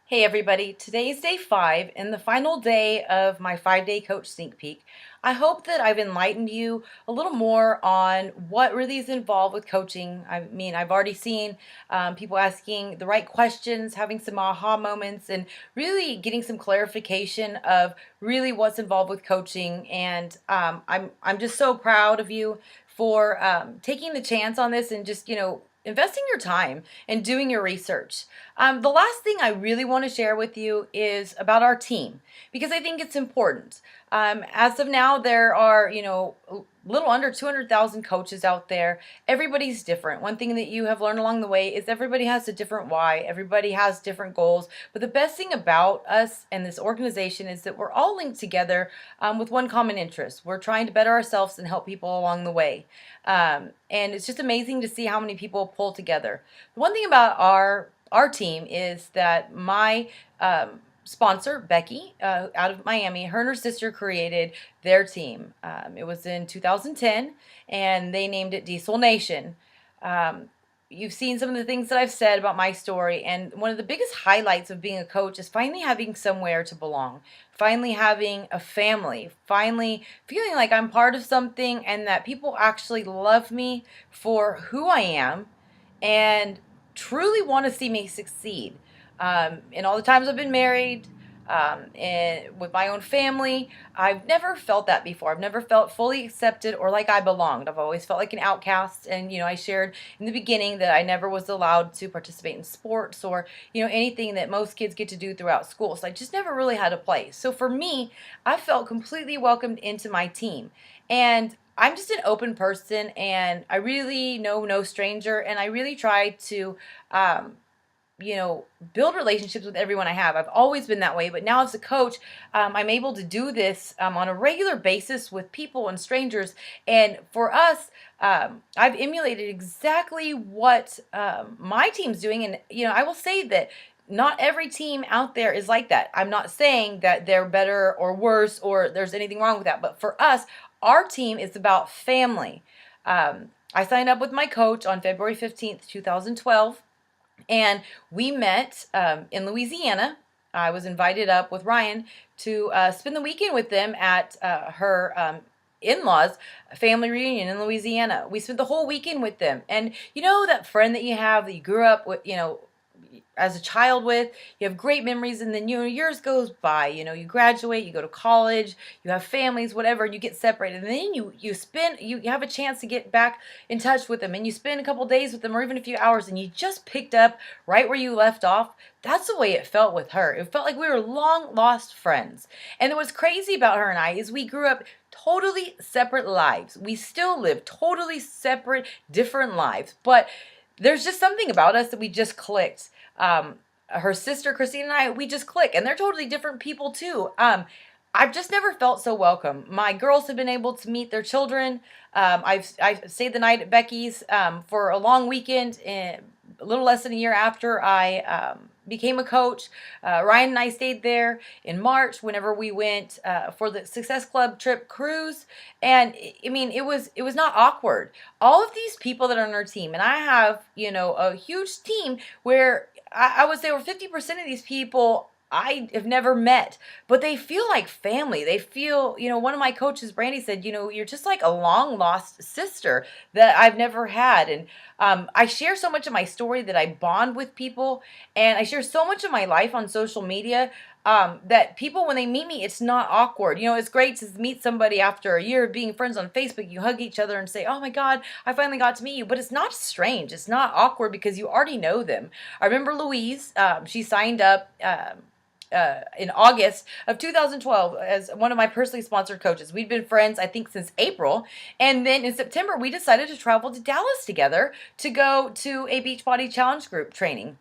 Hey everybody, today is day 5 and the final day of my 5-day coach sneak peek. I hope that I've enlightened you a little more on what really is involved with coaching. I mean, I've already seen people asking the right questions, having some aha moments, and really getting some clarification of really what's involved with coaching. And I'm just so proud of you for taking the chance on this and just investing your time and doing your research. The last thing I really want to share with you is about our team because I think it's important. As of now, there are, a little under 200,000 coaches out there. Everybody's different. One thing that you have learned along the way is everybody has a different why, everybody has different goals. But the best thing about us and this organization is that we're all linked together with one common interest. We're trying to better ourselves and help people along the way. And it's just amazing to see how many people pull together. One thing about our team is that my sponsor, Becky, out of Miami, her and her sister created their team. It was in 2010, and they named it Diesel Nation. Um, you've seen some of the things that I've said about my story, and one of the biggest highlights of being a coach is finally having somewhere to belong, finally having a family, finally feeling like I'm part of something and that people actually love me for who I am and truly want to see me succeed. In all the times I've been married, and with my own family, I've never felt that before. I've never felt fully accepted or like I belonged. I've always felt like an outcast. And, I shared in the beginning that I never was allowed to participate in sports or, anything that most kids get to do throughout school. So I just never really had a place. So for me, I felt completely welcomed into my team. And I'm just an open person and I really know no stranger. And I really try to, build relationships with everyone I have. I've always been that way, but now as a coach, I'm able to do this on a regular basis with people and strangers. And for us, I've emulated exactly what my team's doing. And, I will say that not every team out there is like that. I'm not saying that they're better or worse or there's anything wrong with that. But for us, our team is about family. I signed up with my coach on February 15th, 2012. And we met in Louisiana. I was invited up with Ryan to spend the weekend with them at her in-laws family reunion in Louisiana. We spent the whole weekend with them. And that friend that you have that you grew up with, as a child with, you have great memories, and then years goes by, you graduate, you go to college, you have families, whatever, and you get separated, and then you have a chance to get back in touch with them, and you spend a couple days with them or even a few hours, and you just picked up right where you left off. That's the way it felt with her. It felt like we were long lost friends. And what's crazy about her and I is we grew up totally separate lives. We still live totally separate, different lives, but there's just something about us that we just clicked. Her sister Christine and I, we just click, and they're totally different people too. I've just never felt so welcome. My girls have been able to meet their children. I've stayed the night at Becky's for a long weekend, a little less than a year after I became a coach. Ryan and I stayed there in March whenever we went for the Success Club trip cruise. And I mean, it was not awkward. All of these people that are on our team, and I have, a huge team where I would say over 50% of these people I have never met, but they feel like family. They feel, one of my coaches, Brandy, said, you're just like a long lost sister that I've never had. And I share so much of my story that I bond with people, and I share so much of my life on social media that people, when they meet me, it's not awkward. It's great to meet somebody after a year of being friends on Facebook. You hug each other and say, oh my God, I finally got to meet you. But it's not strange. It's not awkward because you already know them. I remember Louise, she signed up in August of 2012 as one of my personally sponsored coaches. We'd been friends, I think, since April. And then in September, we decided to travel to Dallas together to go to a Beachbody Challenge group training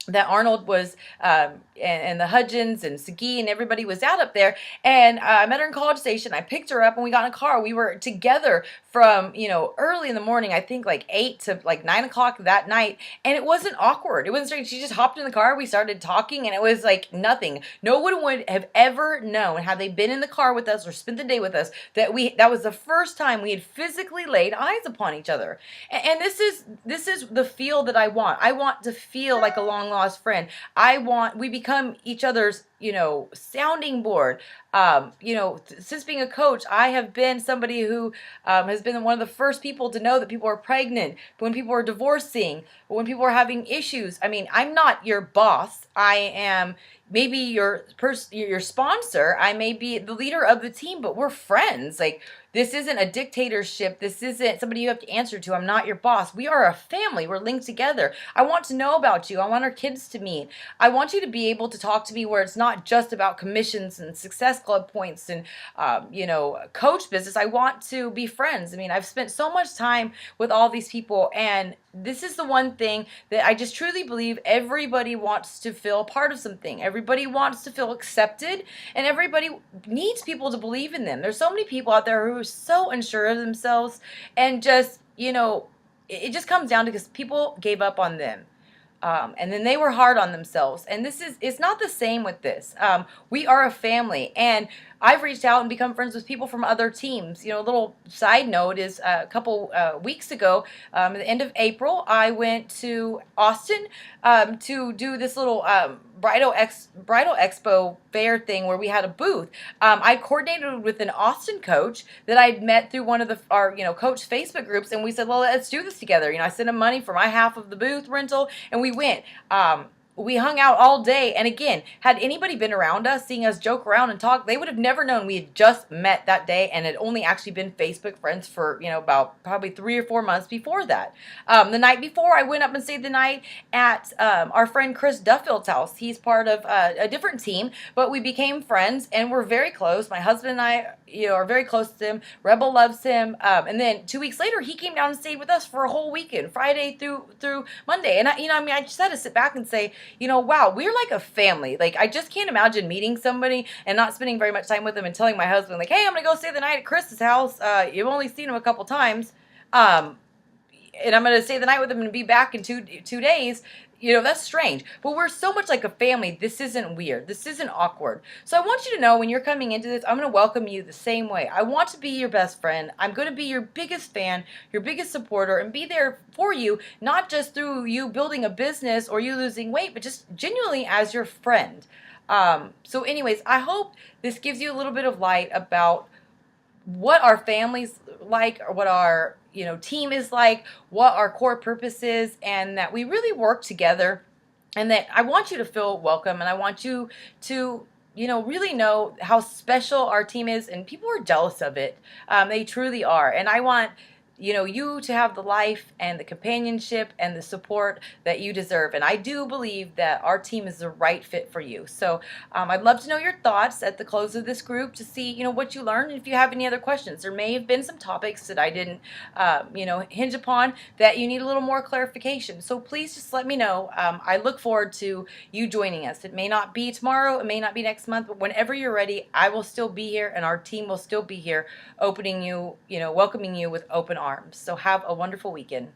that Arnold was, and the Hudgens and Sagi and everybody was out up there. And I met her in College Station. I picked her up and we got in a car. We were together from, early in the morning, I think like 8 to like 9 o'clock that night. And it wasn't awkward. It wasn't strange. She just hopped in the car. We started talking and it was like nothing. No one would have ever known, had they been in the car with us or spent the day with us, that was the first time we had physically laid eyes upon each other. And this is the feel that I want. I want to feel like a long law's friend. We become each other's, sounding board. Since being a coach, I have been somebody who has been one of the first people to know that people are pregnant, when people are divorcing, when people are having issues. I mean, I'm not your boss. I am maybe your sponsor. I may be the leader of the team, but we're friends. Like, this isn't a dictatorship. This isn't somebody you have to answer to. I'm not your boss. We are a family. We're linked together. I want to know about you. I want our kids to meet. I want you to be able to talk to me where it's not just about commissions and success club points and, coach business. I want to be friends. I mean, I've spent so much time with all these people, and this is the one thing that I just truly believe everybody wants to feel part of something. Everybody wants to feel accepted, and everybody needs people to believe in them. There's so many people out there who are so unsure of themselves, and just, it just comes down to because people gave up on them. And then they were hard on themselves. And it's not the same with this. We are a family, and I've reached out and become friends with people from other teams. A little side note is a couple weeks ago, at the end of April, I went to Austin to do this little bridal expo fair thing where we had a booth. I coordinated with an Austin coach that I'd met through one of our coach Facebook groups, and we said, well, let's do this together. I sent him money for my half of the booth rental, and we went. We hung out all day, and again, had anybody been around us, seeing us joke around and talk, they would have never known we had just met that day and had only actually been Facebook friends for, about probably 3 or 4 months before that. The night before, I went up and stayed the night at our friend Chris Duffield's house. He's part of a different team, but we became friends, and we're very close. My husband and I, are very close to him. Rebel loves him. And then 2 weeks later, he came down and stayed with us for a whole weekend, Friday through Monday. And I just had to sit back and say, wow, we're like a family. Like, I just can't imagine meeting somebody and not spending very much time with them and telling my husband, like, hey, I'm going to go stay the night at Chris's house. You've only seen him a couple times. And I'm going to stay the night with him and be back in two days. That's strange. But we're so much like a family. This isn't weird. This isn't awkward. So I want you to know, when you're coming into this, I'm going to welcome you the same way. I want to be your best friend. I'm going to be your biggest fan, your biggest supporter, and be there for you, not just through you building a business or you losing weight, but just genuinely as your friend. So anyways, I hope this gives you a little bit of light about what our family's like, or what our team is like, what our core purpose is, and that we really work together, and that I want you to feel welcome, and I want you to really know how special our team is, and people are jealous of it. They truly are, and I want you to have the life and the companionship and the support that you deserve. And I do believe that our team is the right fit for you. So I'd love to know your thoughts at the close of this group to see, what you learned. And if you have any other questions, there may have been some topics that I didn't, hinge upon that you need a little more clarification. So please just let me know. I look forward to you joining us. It may not be tomorrow, it may not be next month, but whenever you're ready, I will still be here, and our team will still be here, welcoming you with open arms. So have a wonderful weekend.